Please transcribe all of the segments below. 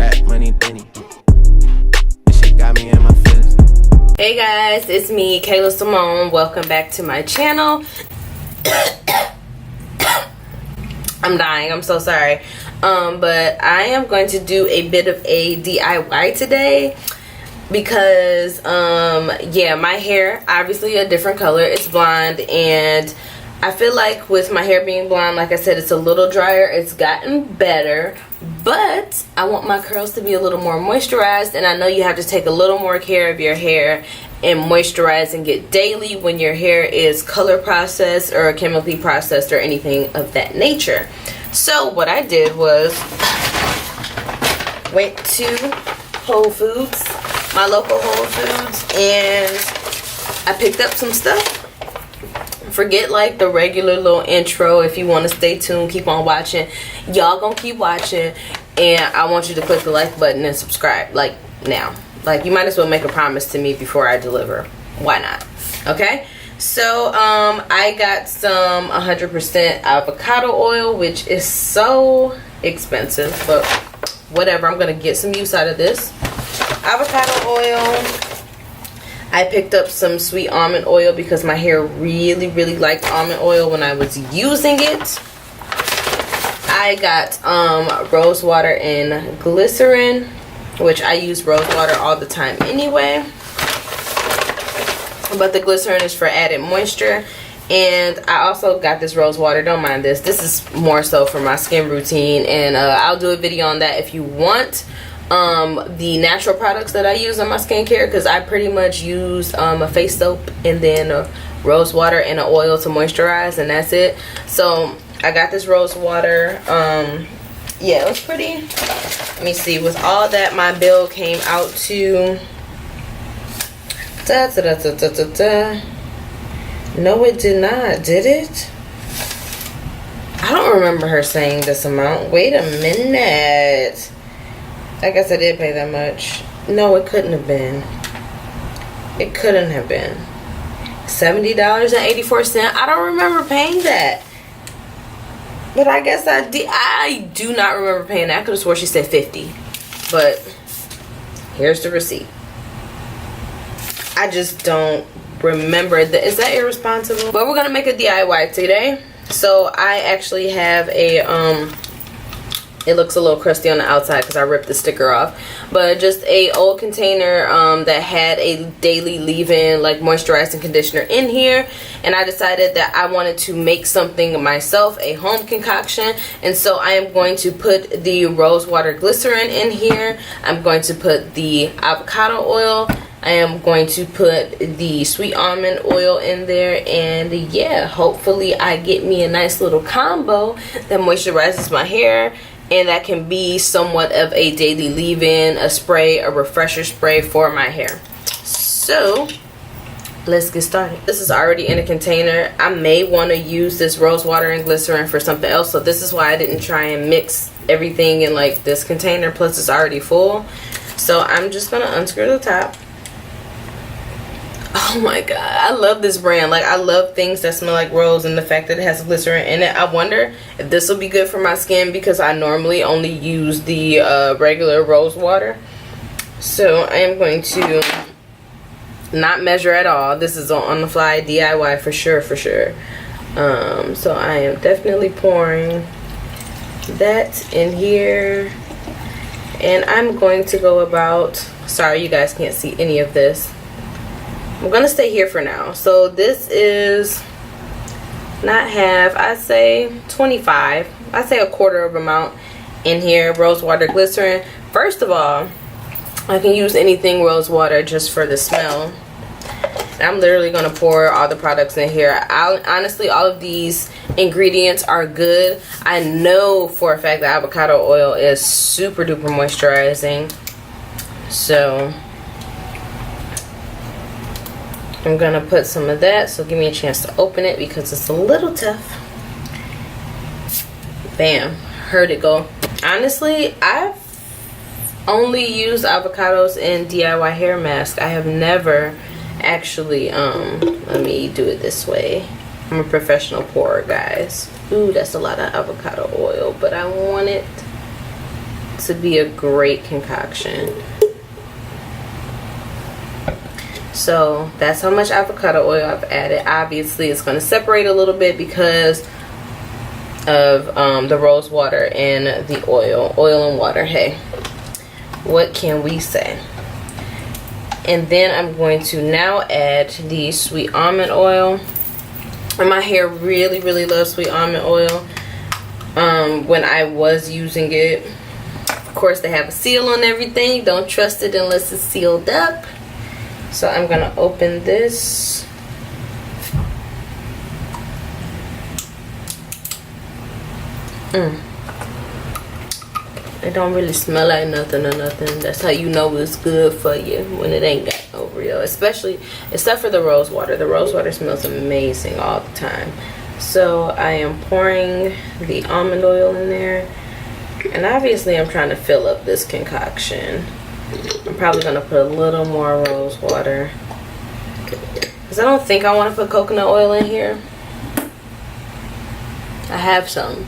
trap money, Benny. This shit got me in my feelings. Hey guys, it's me, Kayla Symone. Welcome back to my channel. I'm dying, I'm so sorry. But I am going to do a bit of a DIY today because yeah, my hair obviously a different color. It's blonde, and I feel like with my hair being blonde, like I said, it's a little drier. It's gotten better, but I want my curls to be a little more moisturized, and I know you have to take a little more care of your hair and moisturizing it daily when your hair is color processed or chemically processed or anything of that nature. So what I did was went to Whole Foods, my local Whole Foods, and I picked up some stuff. Forget like the regular little intro. If you want to stay tuned, keep on watching. Y'all gonna keep watching, and I want you to click the like button and subscribe like now. Like, you might as well make a promise to me before I deliver. Why not? Okay, so I got some 100% avocado oil, which is so expensive, but whatever. I'm gonna get some use out of this avocado oil. I picked up some sweet almond oil because my hair really liked almond oil when I was using it. I got rose water and glycerin, which I use rose water all the time anyway, but the glycerin is for added moisture. And I also got this rose water. Don't mind this. This is more so for my skin routine, and I'll do a video on that if you want. The natural products that I use on my skincare, because I pretty much use a face soap and then a rose water and an oil to moisturize, and that's it. So I got this rose water. Yeah, it was pretty. Let me see. With all that, my bill came out to no, it did not, did it? I don't remember her saying this amount. Wait a minute. I guess I did pay that much. No, it couldn't have been. It couldn't have been. $70.84. I don't remember paying that. But I guess I did. I do not remember paying that. I could have swore she said 50. But here's the receipt. I just don't remember. Is that irresponsible? But we're going to make a DIY today. So I actually have a it looks a little crusty on the outside because I ripped the sticker off, but just a old container that had a daily leave-in like moisturizing conditioner in here, and I decided that I wanted to make something myself, a home concoction. And so I am going to put the rose water glycerin in here. I'm going to put the avocado oil. I am going to put the sweet almond oil in there, and yeah, hopefully I get me a nice little combo that moisturizes my hair, and that can be somewhat of a daily leave-in, a spray, a refresher spray for my hair. So let's get started. This is already in a container. I may want to use this rose water and glycerin for something else, so this is why I didn't try and mix everything in like this container, plus it's already full. So I'm just gonna unscrew the top. Oh my god, I love this brand. Like, I love things that smell like rose, and the fact that it has glycerin in it. I wonder if this will be good for my skin because I normally only use the regular rose water. So I am going to not measure at all. This is on the fly DIY for sure, for sure. So I am definitely pouring that in here, and I'm going to go about, sorry you guys can't see any of this. I'm gonna stay here for now. So this is not half, I'd say 25. I'd say a quarter of amount in here. Rose water glycerin. First of all, I can use anything rose water just for the smell. And I'm literally gonna pour all the products in here. Honestly, all of these ingredients are good. I know for a fact that avocado oil is super duper moisturizing. So I'm gonna put some of that, so give me a chance to open it because it's a little tough. Bam, heard it go. Honestly, I've only used avocados in DIY hair mask. I have never actually, let me do it this way. I'm a professional pourer, guys. Ooh, that's a lot of avocado oil, but I want it to be a great concoction. So that's how much avocado oil I've added. Obviously it's going to separate a little bit because of the rose water and the oil and water. Hey, what can we say? And then I'm going to now add the sweet almond oil. And my hair really loves sweet almond oil. When I was using it, of course they have a seal on everything. Don't trust it unless it's sealed up. So I'm gonna open this. It don't really smell like nothing or nothing. That's how you know it's good for you, when it ain't got no real. Especially, except for the rose water. The rose water smells amazing all the time. So I am pouring the almond oil in there. And obviously I'm trying to fill up this concoction. I'm probably going to put a little more rose water. Because I don't think I want to put coconut oil in here. I have some.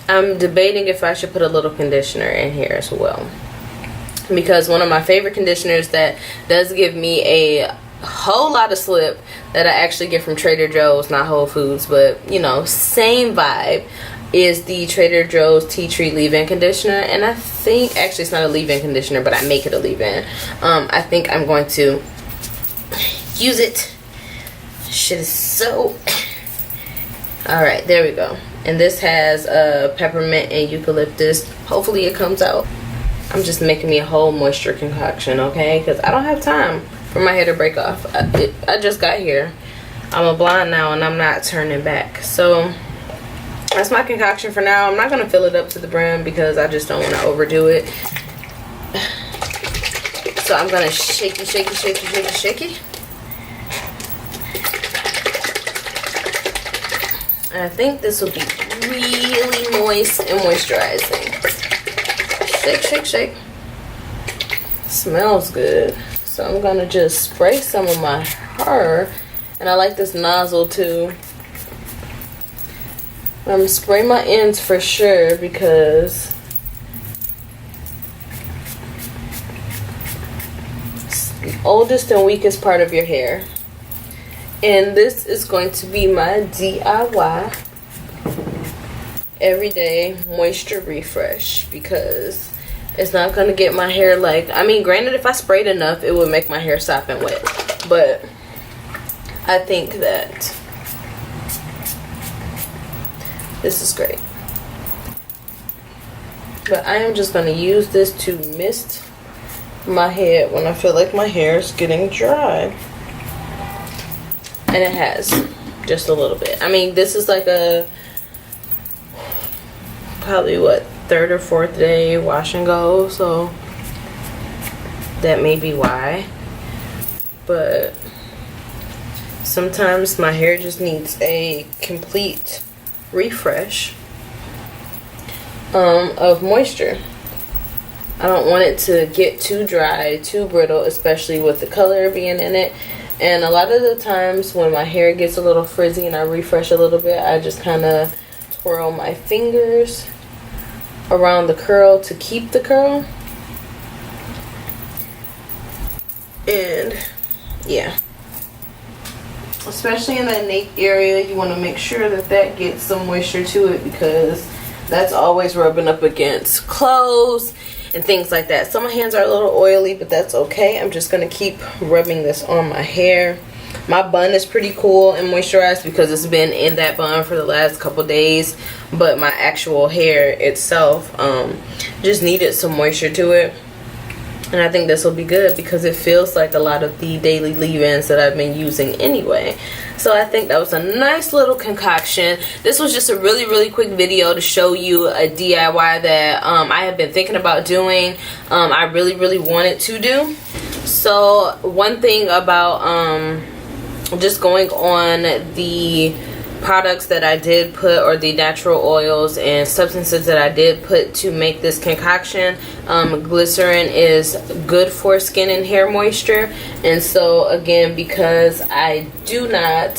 I'm debating if I should put a little conditioner in here as well. Because one of my favorite conditioners that does give me a whole lot of slip that I actually get from Trader Joe's, not Whole Foods, but you know, same vibe, is the Trader Joe's Tea Tree leave-in conditioner. And I think, actually it's not a leave-in conditioner, but I make it a leave-in. I think I'm going to use it. Shit is so... Alright, there we go. And this has peppermint and eucalyptus. Hopefully it comes out. I'm just making me a whole moisture concoction, okay? Because I don't have time for my hair to break off. I just got here. I'm a blonde now and I'm not turning back. So that's my concoction for now. I'm not going to fill it up to the brim because I just don't want to overdo it. So I'm going to shake it. And I think this will be really moist and moisturizing. Shake. Smells good. So I'm going to just spray some of my hair. And I like this nozzle too. I'm going to spray my ends for sure because it's the oldest and weakest part of your hair. And this is going to be my DIY everyday moisture refresh because it's not going to get my hair like, I mean, granted, if I sprayed enough it would make my hair sopping wet, but I think that this is great. But I am just going to use this to mist my head when I feel like my hair is getting dry. And it has just a little bit. I mean, this is like a probably what, 3rd or 4th day wash and go, so that may be why. But sometimes my hair just needs a complete refresh of moisture. I don't want it to get too dry, too brittle, especially with the color being in it. And a lot of the times when my hair gets a little frizzy and I refresh a little bit, I just kind of twirl my fingers around the curl to keep the curl. And yeah, especially in that nape area, you want to make sure that that gets some moisture to it because that's always rubbing up against clothes and things like that. So my hands are a little oily, but that's okay. I'm just going to keep rubbing this on my hair. My bun is pretty cool and moisturized because it's been in that bun for the last couple days, but my actual hair itself just needed some moisture to it. And I think this will be good because it feels like a lot of the daily leave-ins that I've been using anyway. So I think that was a nice little concoction. This was just a really quick video to show you a DIY that I have been thinking about doing. I really wanted to do. So one thing about just going on the products that I did put, or the natural oils and substances that I did put to make this concoction, glycerin is good for skin and hair moisture. And so again, because I do not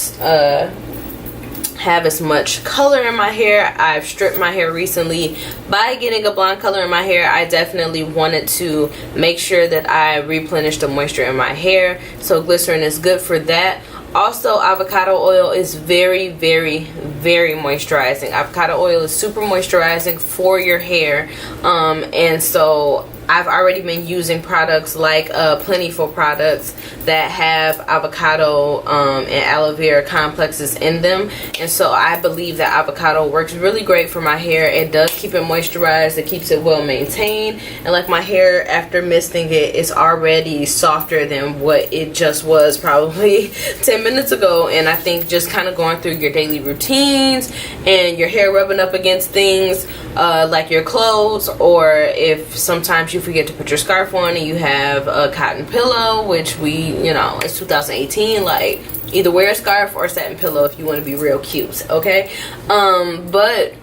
have as much color in my hair. I've stripped my hair recently by getting a blonde color in my hair. I definitely wanted to make sure that I replenish the moisture in my hair, so glycerin is good for that. Also, avocado oil is very, very, very moisturizing. Avocado oil is super moisturizing for your hair, and so I've already been using products like Plentiful products that have avocado and aloe vera complexes in them, and so I believe that avocado works really great for my hair. It does keep it moisturized, it keeps it well maintained, and like my hair after misting it is already softer than what it just was probably 10 minutes ago. And I think just kind of going through your daily routines and your hair rubbing up against things like your clothes, or if sometimes you forget to put your scarf on and you have a cotton pillow, which it's 2018, like either wear a scarf or a satin pillow if you want to be real cute, okay? But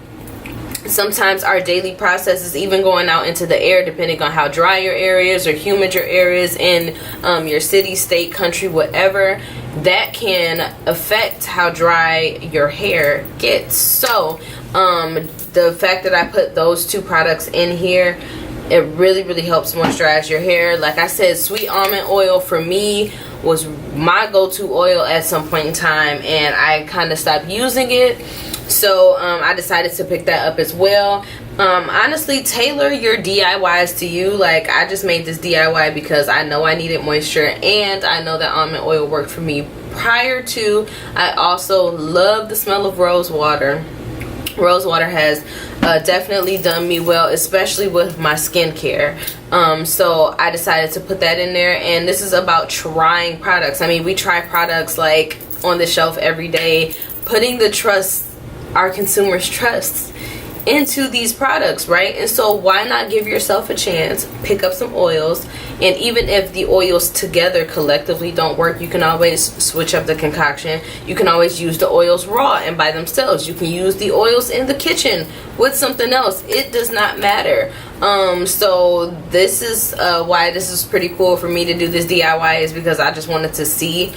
sometimes our daily processes, even going out into the air, depending on how dry your area is or humid your area is in your city, state, country, whatever, that can affect how dry your hair gets. So the fact that I put those two products in here, it really, really helps moisturize your hair. Like I said, sweet almond oil for me was my go-to oil at some point in time, and I kind of stopped using it. So I decided to pick that up as well. Honestly, tailor your DIYs to you. Like, I just made this DIY because I know I needed moisture, and I know that almond oil worked for me prior to. I also love the smell of rose water. Rose water has definitely done me well, especially with my skincare. So I decided to put that in there. And this is about trying products. I mean, we try products like on the shelf every day, putting the trust, our consumers' trust into these products, right? And so why not give yourself a chance, pick up some oils, and even if the oils together collectively don't work, you can always switch up the concoction. You can always use the oils raw and by themselves. You can use the oils in the kitchen with something else. It does not matter. So this is why this is pretty cool for me to do this DIY, is because I just wanted to see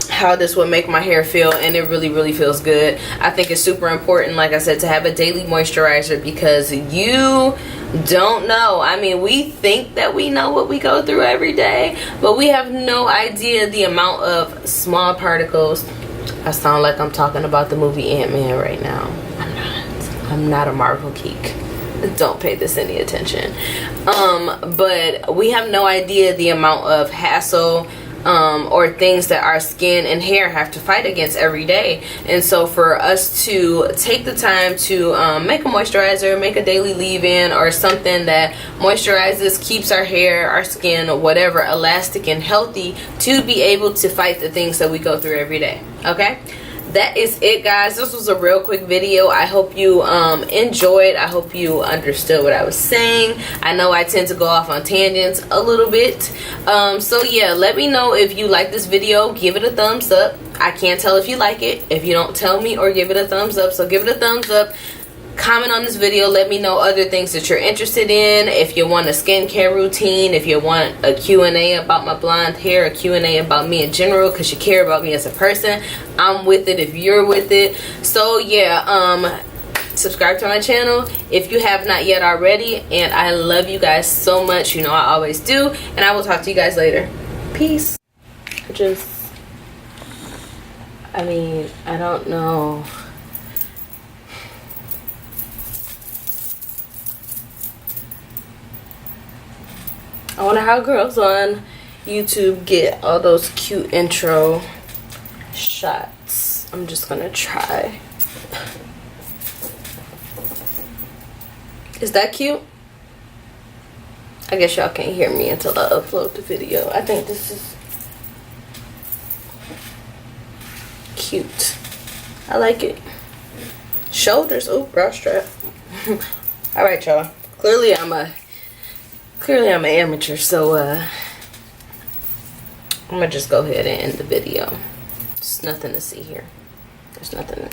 how this would make my hair feel, and it really, really feels good. I think it's super important, like I said, to have a daily moisturizer, because you don't know. I mean, we think that we know what we go through every day, but we have no idea the amount of small particles. I sound like I'm talking about the movie Ant-Man right now. I'm not a Marvel geek. Don't pay this any attention. But we have no idea the amount of hassle or things that our skin and hair have to fight against every day. And so for us to take the time to make a moisturizer, make a daily leave-in, or something that moisturizes, keeps our hair, our skin, whatever, elastic and healthy, to be able to fight the things that we go through every day. Okay, that is it, guys. This was a real quick video. I hope you enjoyed. I hope you understood what I was saying. I know I tend to go off on tangents a little bit. So yeah, let me know if you like this video. Give it a thumbs up. I can't tell if you like it if you don't tell me or give it a thumbs up. So give it a thumbs up. Comment on this video. Let me know other things that you're interested in. If you want a skincare routine, if you want a Q&A about my blonde hair, a Q&A about me in general, because you care about me as a person, I'm with it if you're with it. So yeah, subscribe to my channel if you have not yet already, and I love you guys so much. You know I always do, and I will talk to you guys later. Peace. I don't know. I wonder how girls on YouTube get all those cute intro shots. I'm just gonna try. Is that cute? I guess y'all can't hear me until I upload the video. I think this is cute. I like it. Shoulders. Oh, bra strap. Alright, y'all. Clearly I'm an amateur, so I'm gonna just go ahead and end the video. There's nothing to see here. There's nothing.